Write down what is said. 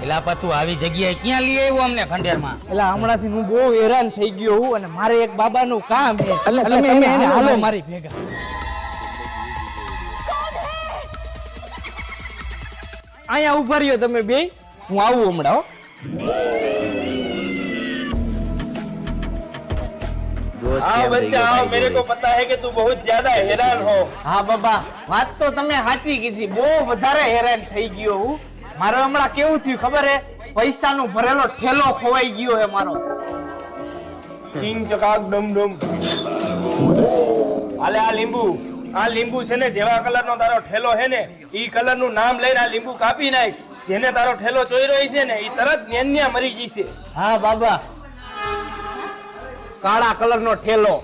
એલા પા તું આવી જગ્યાએ ક્યાં લઈ આવ્યો અમને ખંડેરમાં? એટલે હમણાંથી હું બહુ હેરાન થઈ ગયો હું અને મારે એક બાબાનું કામ છે એટલે તમે એને હાલો મારી ભેગા. અહીંયા ઉભા રહ્યો તમે બે, હું આવું હમણાં. हाँ बच्चा हाँ मेरे को पता है कि तू बहुत ज्यादा हैरान हो. હા બાબા, વાત તો તમે સાચી કીધી, બહુ વધારે હેરાન થઈ ગયો હું. મારે હમણાં કેવું થયું ખબર હે? પૈસાનો ભરેલો ઠેલો ખોવાઈ ગયો હે મારો. કિંગ ચકાક ડમ ડમ. હાલે આ લીંબુ છે ને જેવા કલર નો તારો ઠેલો હે ને ઈ કલર નું નામ લઈને આ લીંબુ કાપી નાખ. જેને તારો ઠેલો ચોર્યો છે ને ઈ તરત ન્યાન્યા મરી જશે. હા બાબા, કાળા કલર નો ઠેલો.